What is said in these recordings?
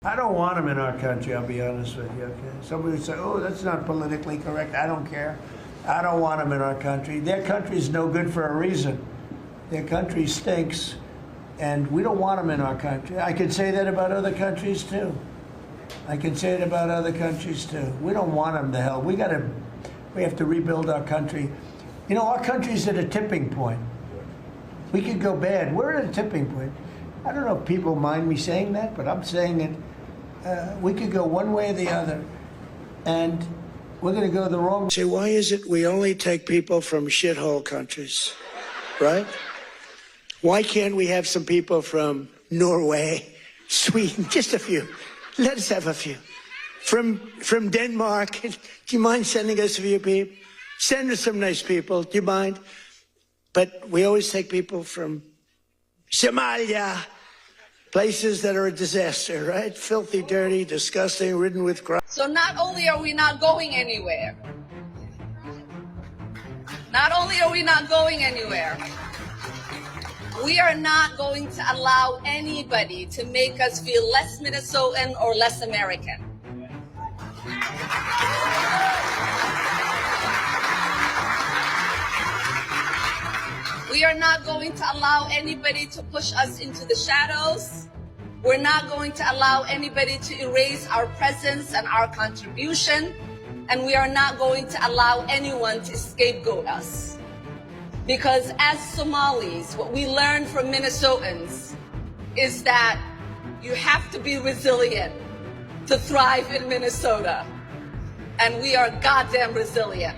I don't want them in our country, I'll be honest with you, okay? Somebody would say, oh, that's not politically correct. I don't care. I don't want them in our country. Their country's no good for a reason. Their country stinks, and we don't want them in our country. I could say that about other countries, too. I can say it about other countries, too. We don't want them to hell. We have to rebuild our country. You know, our country's at a tipping point. We could go bad. We're at a tipping point. I don't know if people mind me saying that, but I'm saying it. We could go one way or the other, and we're going to go the wrong way. Say, why is it we only take people from shithole countries, right? Why can't we have some people from Norway, Sweden, just a few? Let us have a few. From Denmark, do you mind sending us a few people? Send us some nice people, do you mind? But we always take people from Somalia, places that are a disaster, right? Filthy, dirty, disgusting, ridden with crime. So not only are we not going anywhere, we are not going to allow anybody to make us feel less Minnesotan or less American. We are not going to allow anybody to push us into the shadows. We're not going to allow anybody to erase our presence and our contribution. And we are not going to allow anyone to scapegoat us. Because as Somalis, what we learned from Minnesotans is that you have to be resilient to thrive in Minnesota. And we are goddamn resilient.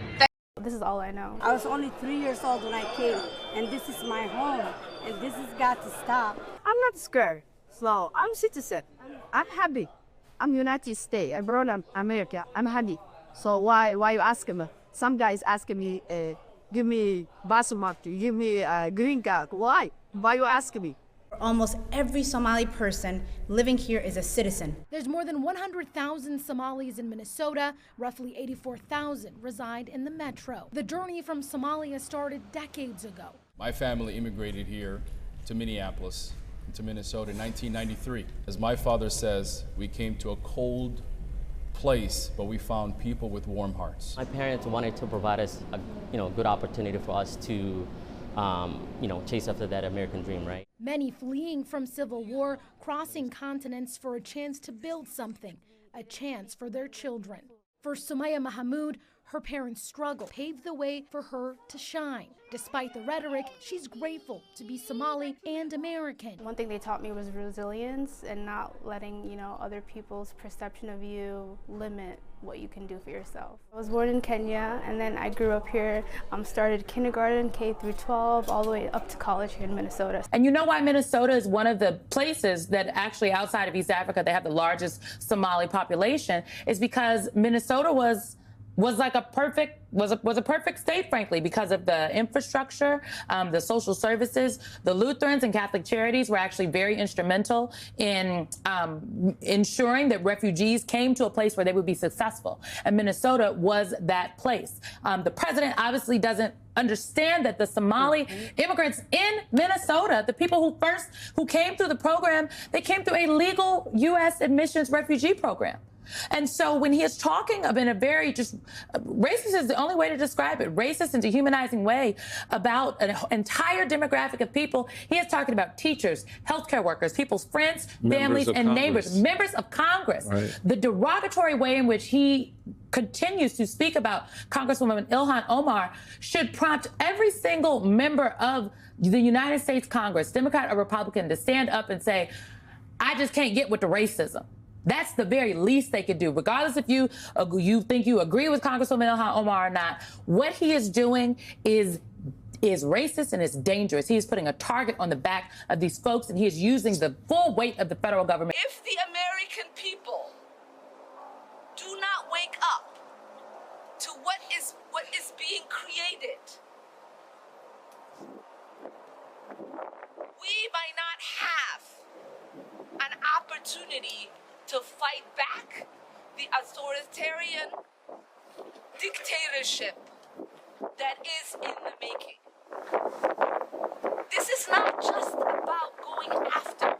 This is all I know. I was only 3 years old when I came, and this is my home, and this has got to stop. I'm not scared, so I'm citizen. I'm happy. I'm United States. I brought up America. I'm happy. So why you asking me? Some guys asking me, give me basmati, give me a green card. Why? Why you asking me? Almost every Somali person living here is a citizen. There's more than 100,000 Somalis in Minnesota. Roughly 84,000 reside in the metro. The journey from Somalia started decades ago. My family immigrated here to Minneapolis, to Minnesota in 1993. As my father says, we came to a cold place, but we found people with warm hearts. My parents wanted to provide us a good opportunity for us to chase after that American dream, right? Many fleeing from civil war, crossing continents for a chance to build something, a chance for their children. For Sumaya Mahmoud, her parents' struggle paved the way for her to shine. Despite the rhetoric, she's grateful to be Somali and American. One thing they taught me was resilience and not letting, other people's perception of you limit what you can do for yourself. I was born in Kenya, and then I grew up here, started kindergarten, K through 12, all the way up to college here in Minnesota. And you know why Minnesota is one of the places that actually outside of East Africa, they have the largest Somali population, is because Minnesota was a perfect state, frankly, because of the infrastructure, the social services. The Lutherans and Catholic Charities were actually very instrumental in ensuring that refugees came to a place where they would be successful. And Minnesota was that place. The president obviously doesn't understand that the Somali immigrants in Minnesota, the people who came through the program, they came through a legal U.S. admissions refugee program. And so when he is talking in a very racist is the only way to describe it, racist and dehumanizing way about an entire demographic of people, he is talking about teachers, healthcare workers, people's friends, families, and neighbors, members of Congress. Right. The derogatory way in which he continues to speak about Congresswoman Ilhan Omar should prompt every single member of the United States Congress, Democrat or Republican, to stand up and say, I just can't get with the racism. That's the very least they could do, regardless if you think you agree with Congresswoman Ilhan Omar or not. What he is doing is racist and it's dangerous. He is putting a target on the back of these folks, and he is using the full weight of the federal government. If the American people do not wake up to what is being created, we might not have an opportunity to fight back the authoritarian dictatorship that is in the making. This is not just about going after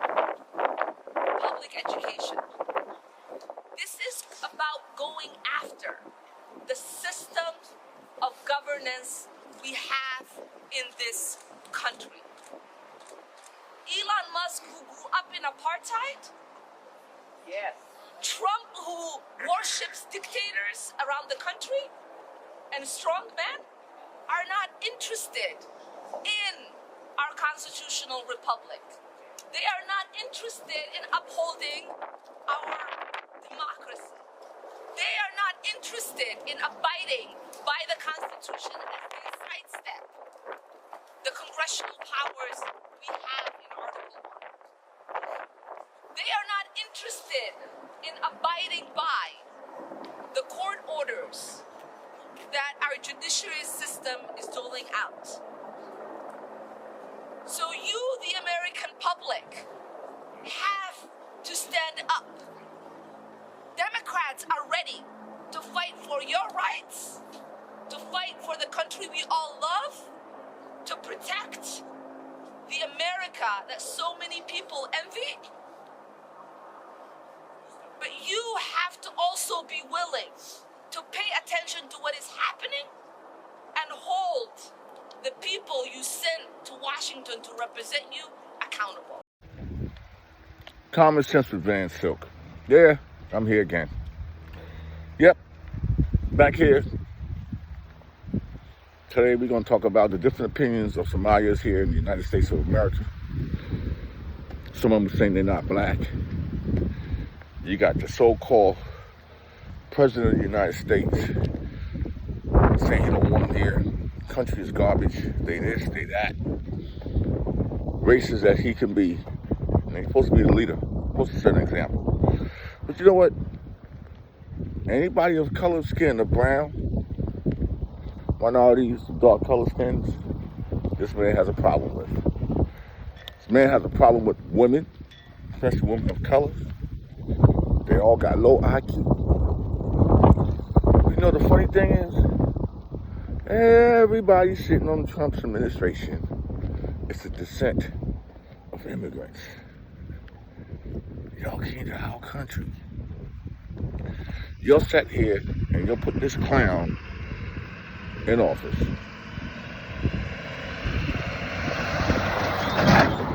public education. we have in this country. Elon Musk, who grew up in apartheid. Yes. Trump, who worships dictators around the country, and strongmen are not interested in our constitutional republic. They are not interested in upholding our democracy. They are not interested in abiding by the Constitution as they sidestep the congressional powers we have in Article 1. They are not interested in abiding by the court orders that our judiciary system is doling out. So you, the American public, have to stand up. Democrats are ready to fight for your rights, to fight for the country we all love, to protect the America that so many people envy. But you have to also be willing to pay attention to what is happening and hold the people you send to Washington to represent you accountable. Common sense with Van Silk. Yeah, I'm here again. Yep, back here. Today we're going to talk about the different opinions of Somalians here in the United States of America. Some of them saying they're not black. You got the so-called President of the United States saying he don't want them here. Country is garbage. They this, they that. Racist as he can be. And he's supposed to be the leader. Supposed to set an example. But you know what? Anybody of color skin, the brown, minorities, dark color skins, this man has a problem with. This man has a problem with women, especially women of color. They all got low IQ. You know the funny thing is, everybody sitting on Trump's administration is the descent of immigrants. Y'all came to our country. You'll sit here and you'll put this clown in office.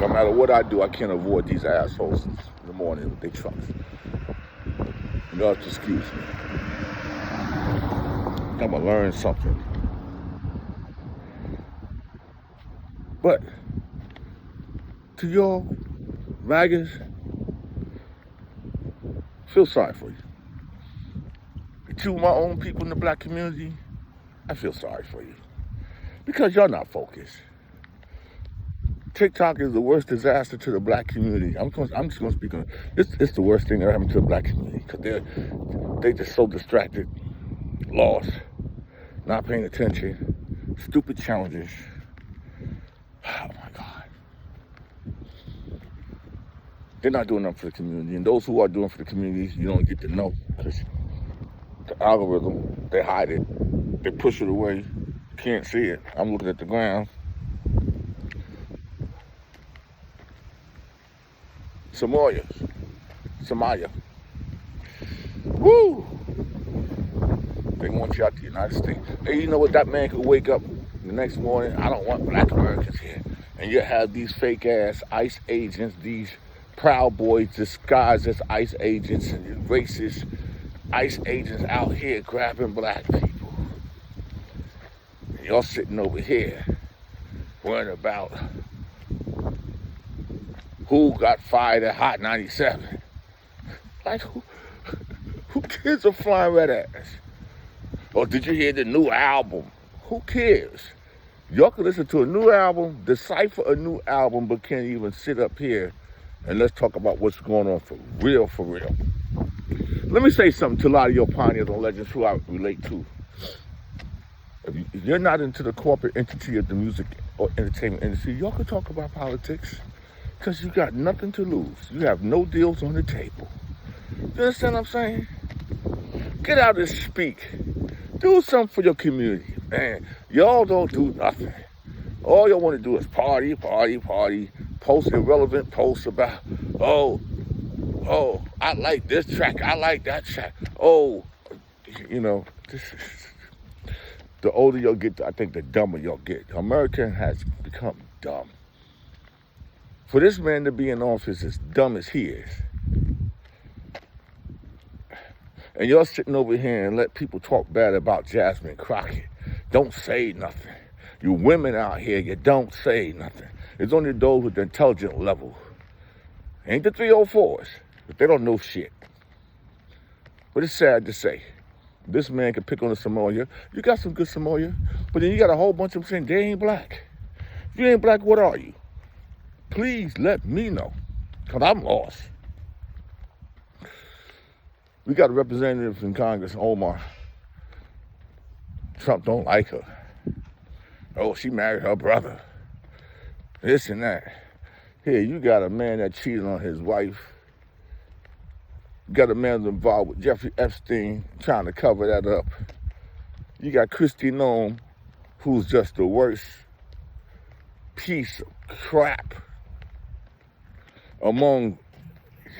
No matter what I do, I can't avoid these assholes in the morning with their trucks. You'll have to excuse me. I'm gonna learn something. But to y'all MAGAs, feel sorry for you. To my own people in the black community, I feel sorry for you. Because y'all not focused. TikTok is the worst disaster to the black community. I'm just going to speak on it. It's the worst thing that happened to the black community. Because they're just so distracted, lost, not paying attention, stupid challenges. Oh my God. They're not doing enough for the community. And those who are doing for the community, you don't get to know. Because the algorithm, they hide it. They push it away. You can't see it. I'm looking at the ground. Somalia. Woo! They want you out the United States. Hey, you know what? That man could wake up the next morning, I don't want black Americans here. And you have these fake ass ICE agents, these Proud Boys disguised as ICE agents and racist ICE agents out here grabbing black people. And y'all sitting over here worrying about who got fired at Hot 97. Like, who cares of flying red ass? Or did you hear the new album? Who cares? Y'all can listen to a new album, decipher a new album, but can't even sit up here and let's talk about what's going on for real, for real. Let me say something to a lot of your pioneers and legends who I relate to. If you're not into the corporate entity of the music or entertainment industry, y'all can talk about politics because you got nothing to lose. You have no deals on the table. You understand what I'm saying? Get out and speak. Do something for your community, man. Y'all don't do nothing. All y'all want to do is party, post irrelevant posts about, oh, I like this track, I like that track. Oh, you know, The older y'all get, I think the dumber y'all get. America has become dumb. For this man to be in office as dumb as he is, and y'all sitting over here and let people talk bad about Jasmine Crockett. Don't say nothing. You women out here, you don't say nothing. It's only those with the intelligent level. Ain't the 304s, but they don't know shit. But it's sad to say. This man can pick on the Somalia. You got some good Somalia, but then you got a whole bunch of them saying they ain't black. If you ain't black, what are you? Please let me know, because I'm lost. We got a representative in Congress, Omar. Trump don't like her. Oh, she married her brother. This and that. Here, you got a man that cheated on his wife. You got a man involved with Jeffrey Epstein trying to cover that up. You got Kristi Noem, who's just the worst piece of crap among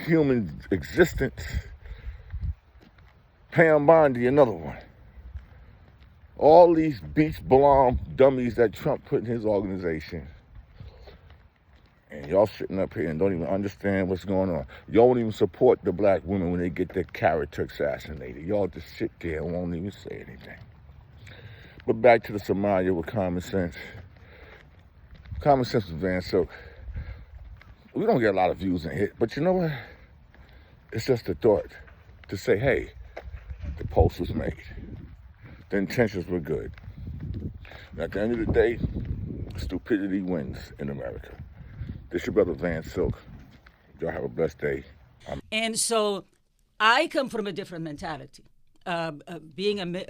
human existence. Pam Bondi, another one. All these beach blonde dummies that Trump put in his organization. And y'all sitting up here and don't even understand what's going on. Y'all won't even support the black women when they get their character assassinated. Y'all just sit there and won't even say anything. But back to the Somalia with common sense. Common sense with Van Silk. We don't get a lot of views in here, but you know what? It's just a thought to say, hey, the post was made. The intentions were good. And at the end of the day, stupidity wins in America. This is your brother Van Silk. Y'all have a blessed day. And so I come from a different mentality. Being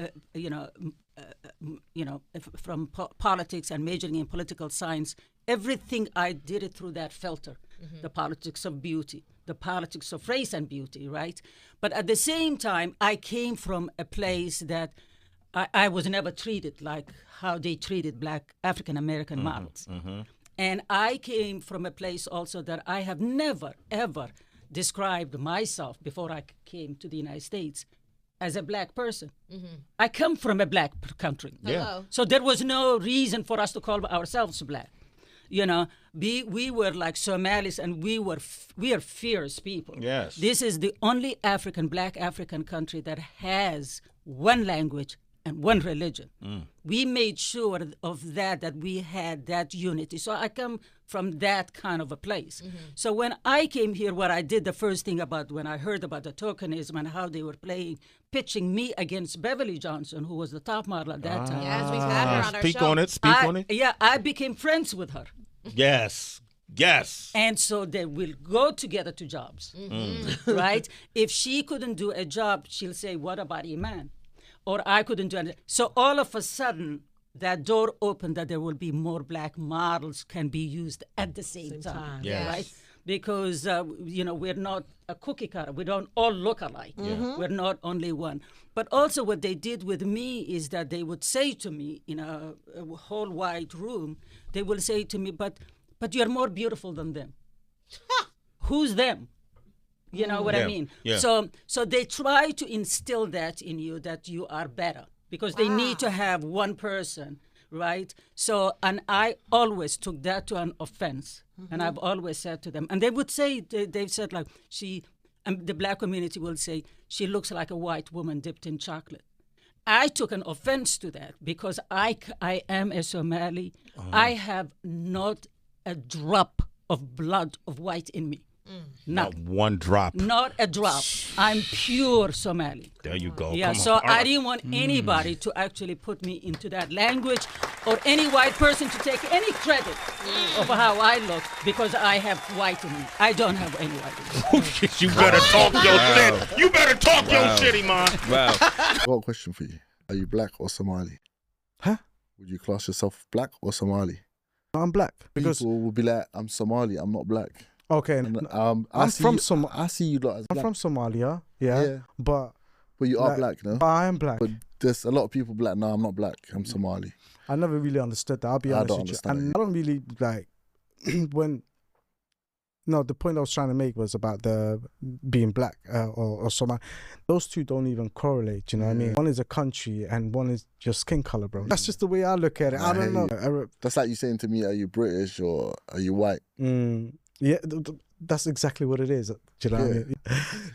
from politics and majoring in political science, everything I did it through that filter. The politics of beauty, the politics of race and beauty, right? But at the same time, I came from a place that I was never treated like how they treated black African-American models. And I came from a place also that I have never, ever described myself before I came to the United States as a black person. I come from a black country. Yeah. So there was no reason for us to call ourselves black. You know, we were like Somalis, and we are fierce people. Yes. This is the only black African country that has one language and one religion. We made sure of that we had that unity. So I come from that kind of a place. So when I came here, what I did, the first thing when I heard about the tokenism and how they were pitching me against Beverly Johnson, who was the top model at that time. Yes, we've had her on our show. Speak on it. Yeah, I became friends with her. Yes. And so they will go together to jobs, right? If she couldn't do a job, she'll say, what about Iman? Or I couldn't do it. So all of a sudden, that door opened that there will be more black models can be used at the same time. Yes. Right? Because, we're not a cookie cutter. We don't all look alike. We're not only one. But also what they did with me is that they would say to me in a whole wide room, they will say to me, but you're more beautiful than them. Who's them? You know what I mean? Yeah. So they try to instill that in you, that you are better, because they need to have one person, right? So, and I always took that to an offense. And I've always said to them, and they would say, they've said like, the black community will say, she looks like a white woman dipped in chocolate. I took an offense to that because I am a Somali. I have not a drop of blood of white in me. Not one drop. Not a drop. I'm pure Somali. There you go. Yeah, Come so on. I didn't want anybody to actually put me into that language or any white person to take any credit of how I look because I have white in me. I don't have any white in me. You better talk your shit. You better talk your shit, Iman. Wow. I've got a question for you. Are you black or Somali? Huh? Would you class yourself black or Somali? I'm black. Because people will be like, I'm Somali, I'm not black. Okay. And, I see you lot as black. I'm from Somalia, yeah. But you are black, no? I am black. But there's a lot of people black. No, I'm not black. I'm Somali. I never really understood that. I'll be honest with you. And I don't really like when No, the point I was trying to make was about the being black or Somali. Those two don't even correlate, you know what I mean? One is a country and one is your skin color, bro. That's just the way I look at it. I don't know. That's like you saying to me, are you British or are you white? Yeah, that's exactly what it is. Do you know what I mean?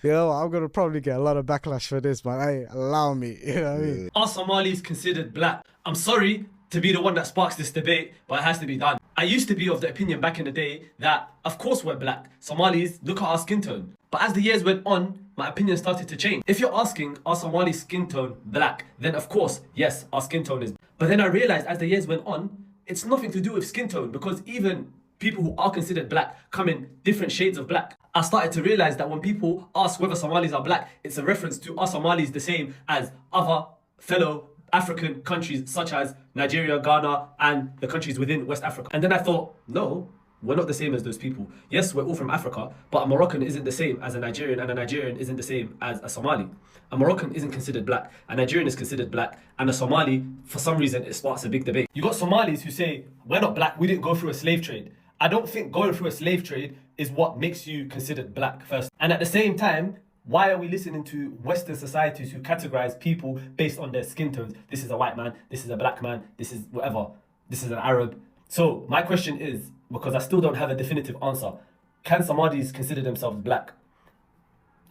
You know, I'm going to probably get a lot of backlash for this, but hey, allow me. You know what I mean? Are Somalis considered black? I'm sorry to be the one that sparks this debate, but it has to be done. I used to be of the opinion back in the day that, of course we're black. Somalis, look at our skin tone. But as the years went on, my opinion started to change. If you're asking, are Somali's skin tone black? Then of course, yes, our skin tone is. But then I realized as the years went on, it's nothing to do with skin tone, because even people who are considered black come in different shades of black. I started to realize that when people ask whether Somalis are black, it's a reference to, are Somalis the same as other fellow African countries such as Nigeria, Ghana, and the countries within West Africa. And then I thought, no, we're not the same as those people. Yes, we're all from Africa, but a Moroccan isn't the same as a Nigerian, and a Nigerian isn't the same as a Somali. A Moroccan isn't considered black, a Nigerian is considered black, and a Somali, for some reason, it sparks a big debate. You got Somalis who say, we're not black, we didn't go through a slave trade. I don't think going through a slave trade is what makes you considered black first. And at the same time, why are we listening to Western societies who categorize people based on their skin tones? This is a white man, this is a black man, this is whatever, this is an Arab. So my question is, because I still don't have a definitive answer, can Somalis consider themselves black?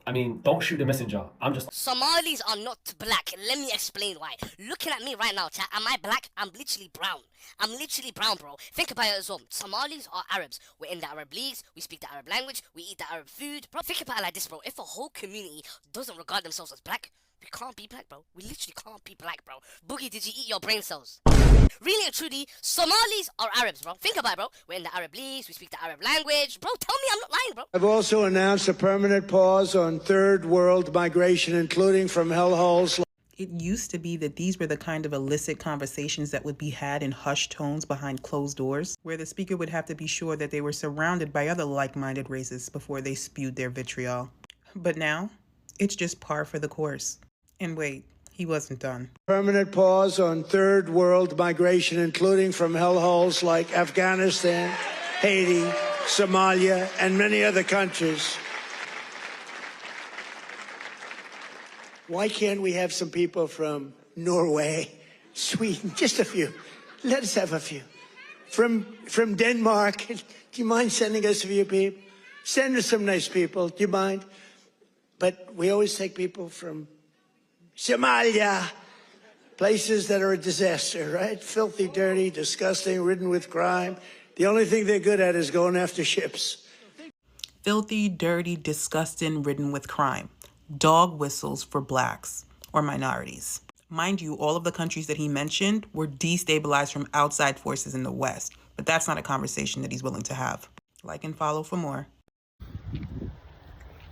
I mean, don't shoot the messenger. Somalis are not black. Let me explain why. Looking at me right now, chat, am I black? I'm literally brown. I'm literally brown, bro. Think about it as well. Somalis are Arabs. We're in the Arab leagues. We speak the Arab language. We eat the Arab food. Bro, think about it like this, bro. If a whole community doesn't regard themselves as black, we can't be black, bro. We literally can't be black, bro. Boogie, did you eat your brain cells? Really and truly, Somalis are Arabs, bro. Think about it, bro. We're in the Arab leagues. We speak the Arab language. Bro, tell me I'm not lying, bro. I've also announced a permanent pause on third world migration, including from hellholes. It used to be that these were the kind of illicit conversations that would be had in hushed tones behind closed doors, where the speaker would have to be sure that they were surrounded by other like-minded racists before they spewed their vitriol. But now, it's just par for the course. And wait, he wasn't done. Permanent pause on third world migration, including from hellholes like Afghanistan, Haiti, Somalia, and many other countries. Why can't we have some people from Norway, Sweden, just a few? Let us have a few. From Denmark, do you mind sending us a few people? Send us some nice people, do you mind? But we always take people from Somalia, places that are a disaster, right? Filthy, dirty, disgusting, ridden with crime. The only thing they're good at is going after ships. Filthy, dirty, disgusting, ridden with crime. Dog whistles for blacks or minorities. Mind you, all of the countries that he mentioned were destabilized from outside forces in the West, but that's not a conversation that he's willing to have. Like and follow for more.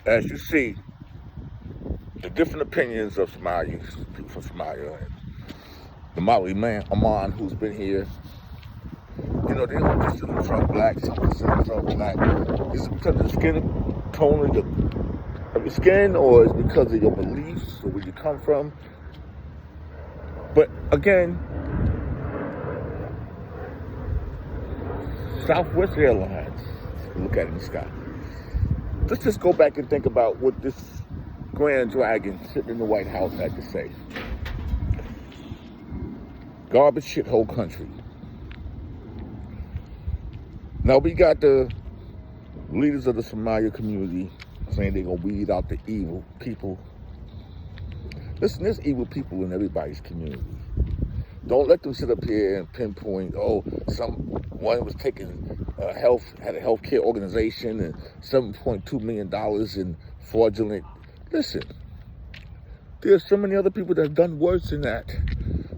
As you see, the different opinions of Somalis, people from Somalia, and the Somali man, Omar, who's been here, you know, they don't consider themselves black, some consider themselves black. Is it because of the skin tone of your skin, or is it because of your beliefs, or where you come from? But again, Southwest Airlines, look at it in the sky. Let's just go back and think about what this Grand Dragon sitting in the White House had to say. Garbage shithole country. Now we got the leaders of the Somali community saying they're gonna weed out the evil people. Listen, there's evil people in everybody's community. Don't let them sit up here and pinpoint, oh, someone was taking had a healthcare organization and $7.2 million in fraudulent. Listen, there's so many other people that have done worse than that.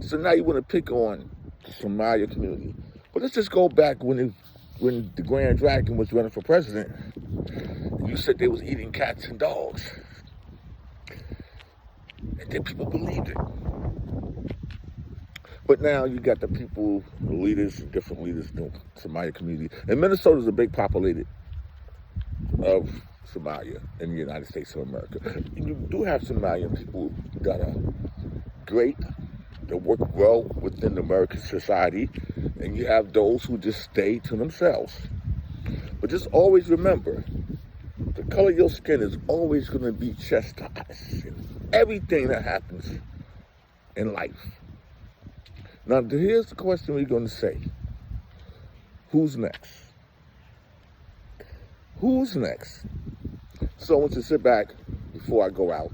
So now you want to pick on the Somali community. But let's just go back when the Grand Dragon was running for president. You said they was eating cats and dogs. And then people believed it. But now you got the people, the leaders, different leaders in the Somali community. And Minnesota is a big populated of Somalia in the United States of America. And you do have Somalian people that are great, that work well within American society, and you have those who just stay to themselves. But just always remember, the color of your skin is always going to be chastised in everything that happens in life. Now, here's the question we're going to say. Who's next? Who's next? So I want you to sit back before I go out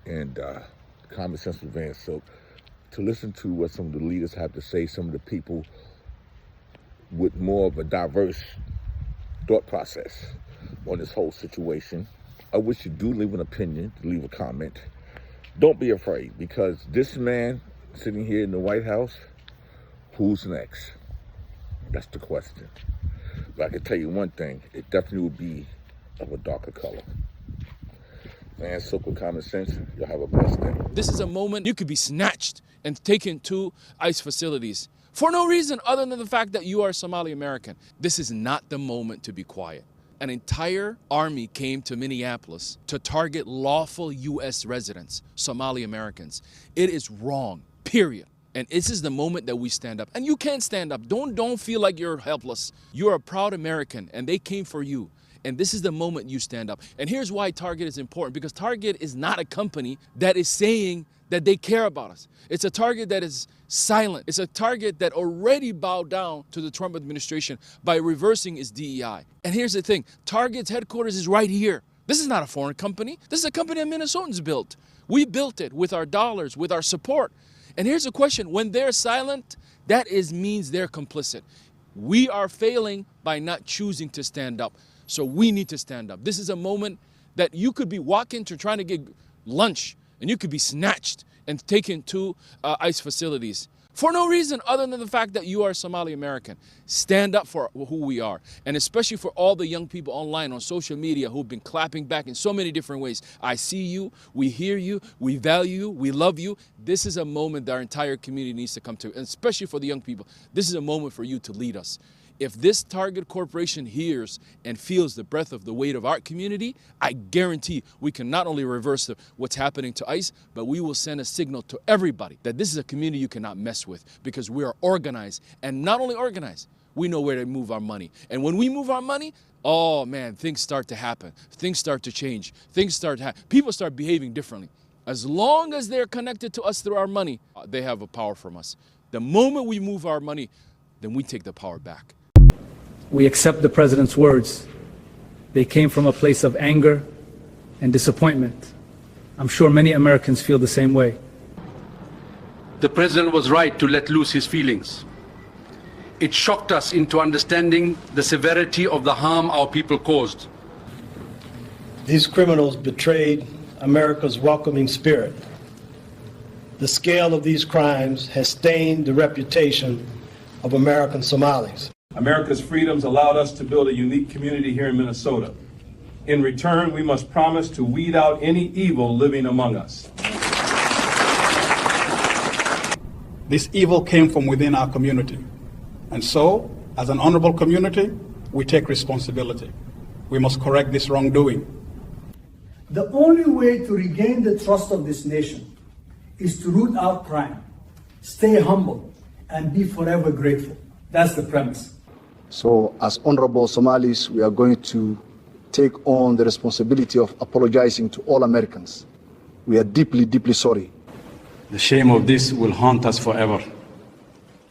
and common sense with Van Silk to listen to what some of the leaders have to say, some of the people with more of a diverse thought process on this whole situation. I wish you do leave an opinion, to leave a comment. Don't be afraid, because this man sitting here in the White House, who's next? That's the question. But I can tell you one thing, it definitely will be of a darker color. Man, Silk with Common Sense, you'll have a blessed day. This is a moment you could be snatched and taken to ICE facilities for no reason other than the fact that you are Somali-American. This is not the moment to be quiet. An entire army came to Minneapolis to target lawful U.S. residents, Somali-Americans. It is wrong, period. And this is the moment that we stand up. And you can stand up. Don't feel like you're helpless. You're a proud American, and they came for you. And this is the moment you stand up. And here's why Target is important, because Target is not a company that is saying that they care about us. It's a Target that is silent. It's a Target that already bowed down to the Trump administration by reversing its DEI. And here's the thing, Target's headquarters is right here. This is not a foreign company. This is a company that Minnesotans built. We built it with our dollars, with our support. And here's the question, when they're silent, that means they're complicit. We are failing by not choosing to stand up. So we need to stand up. This is a moment that you could be walking to trying to get lunch, and you could be snatched and taken to ICE facilities for no reason other than the fact that you are Somali-American. Stand up for who we are, and especially for all the young people online on social media who've been clapping back in so many different ways. I see you, we hear you, we value you, we love you. This is a moment that our entire community needs to come to, and especially for the young people. This is a moment for you to lead us. If this Target Corporation hears and feels the breath of the weight of our community, I guarantee we can not only reverse what's happening to ICE, but we will send a signal to everybody that this is a community you cannot mess with, because we are organized. And not only organized, we know where to move our money. And when we move our money, oh man, things start to happen. Things start to change. People start behaving differently. As long as they're connected to us through our money, they have a power from us. The moment we move our money, then we take the power back. We accept the president's words. They came from a place of anger and disappointment. I'm sure many Americans feel the same way. The president was right to let loose his feelings. It shocked us into understanding the severity of the harm our people caused. These criminals betrayed America's welcoming spirit. The scale of these crimes has stained the reputation of American Somalis. America's freedoms allowed us to build a unique community here in Minnesota. In return, we must promise to weed out any evil living among us. This evil came from within our community. And so, as an honorable community, we take responsibility. We must correct this wrongdoing. The only way to regain the trust of this nation is to root out crime, stay humble, and be forever grateful. That's the premise. So, as honorable Somalis, we are going to take on the responsibility of apologizing to all Americans. We are deeply, deeply sorry. The shame of this will haunt us forever.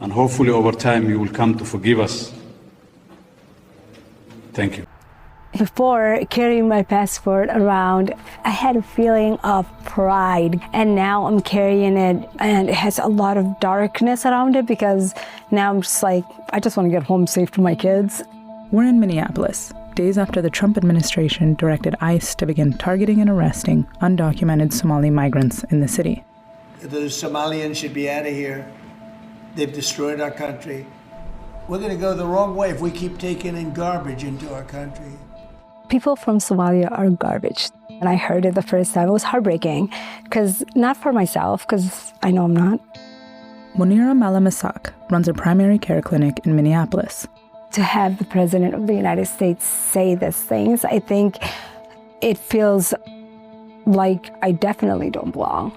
And hopefully over time you will come to forgive us. Thank you. Before carrying my passport around, I had a feeling of pride, and now I'm carrying it and it has a lot of darkness around it, because now I'm just like, I just want to get home safe to my kids. We're in Minneapolis, days after the Trump administration directed ICE to begin targeting and arresting undocumented Somali migrants in the city. The Somalians should be out of here. They've destroyed our country. We're going to go the wrong way if we keep taking in garbage into our country. People from Somalia are garbage. And I heard it the first time. It was heartbreaking, because not for myself, because I know I'm not. Munira Malamasak runs a primary care clinic in Minneapolis. To have the President of the United States say these things, I think it feels like I definitely don't belong.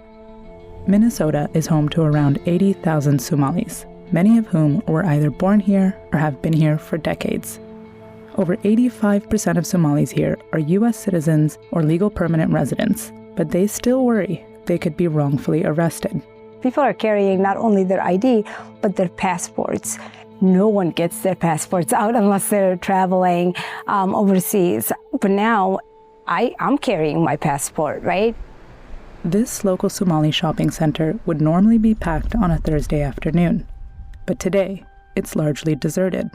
Minnesota is home to around 80,000 Somalis, many of whom were either born here or have been here for decades. Over 85% of Somalis here are U.S. citizens or legal permanent residents, but they still worry they could be wrongfully arrested. People are carrying not only their ID, but their passports. No one gets their passports out unless they're traveling overseas. But now, I'm carrying my passport, right? This local Somali shopping center would normally be packed on a Thursday afternoon, but today it's largely deserted.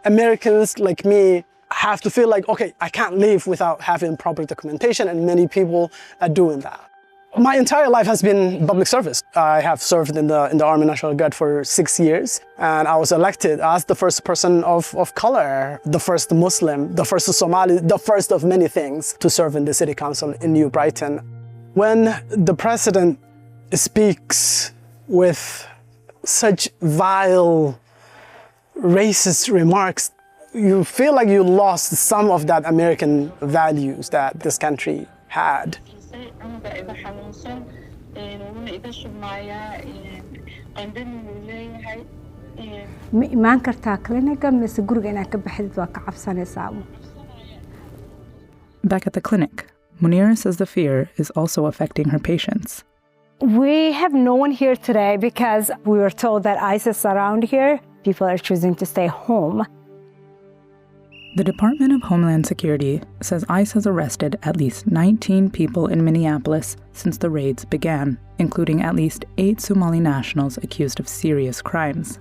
Americans like me have to feel like, okay, I can't leave without having proper documentation, and many people are doing that. My entire life has been public service. I have served in the Army National Guard for 6 years, and I was elected as the first person of color, the first Muslim, the first Somali, the first of many things to serve in the City Council in New Brighton. When the president speaks with such vile, racist remarks, you feel like you lost some of that American values that this country had. Ma imaan kartaa clinic mise guriga inaad ka baxdid waa ka cabsanaysaa. Back at the clinic, Munira says the fear is also affecting her patients. We have no one here today because we were told that ICE is around here. People are choosing to stay home. The Department of Homeland Security says ICE has arrested at least 19 people in Minneapolis since the raids began, including at least 8 Somali nationals accused of serious crimes.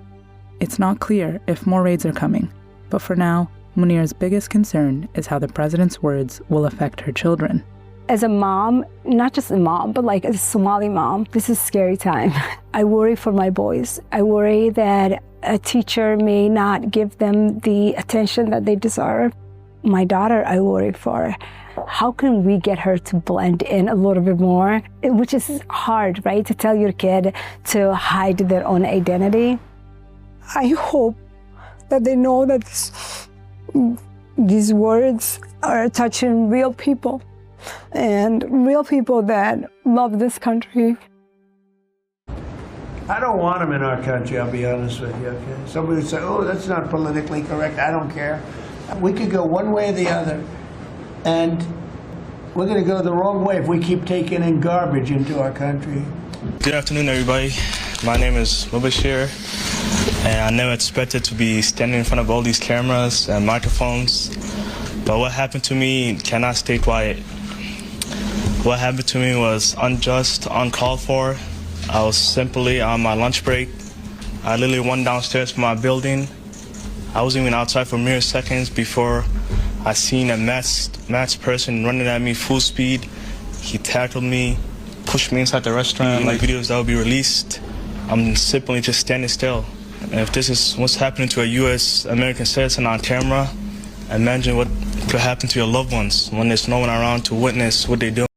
It's not clear if more raids are coming, but for now, Munir's biggest concern is how the president's words will affect her children. As a mom, not just a mom, but like a Somali mom, this is a scary time. I worry for my boys. I worry that a teacher may not give them the attention that they deserve. My daughter, I worry for. How can we get her to blend in a little bit more? Which is hard, right? To tell your kid to hide their own identity. I hope that they know that these words are touching real people and real people that love this country. I don't want them in our country, I'll be honest with you, okay? Somebody would say, oh, that's not politically correct. I don't care. We could go one way or the other, and we're going to go the wrong way if we keep taking in garbage into our country. Good afternoon, everybody. My name is Mubashir, and I never expected to be standing in front of all these cameras and microphones. But what happened to me cannot stay quiet. What happened to me was unjust, uncalled for. I was simply on my lunch break. I literally went downstairs from my building. I wasn't even outside for mere seconds before I seen a masked person running at me full speed. He tackled me, pushed me inside the restaurant. Like videos that will be released, I'm simply just standing still. And if this is what's happening to a U.S. American citizen on camera, imagine what could happen to your loved ones when there's no one around to witness what they do.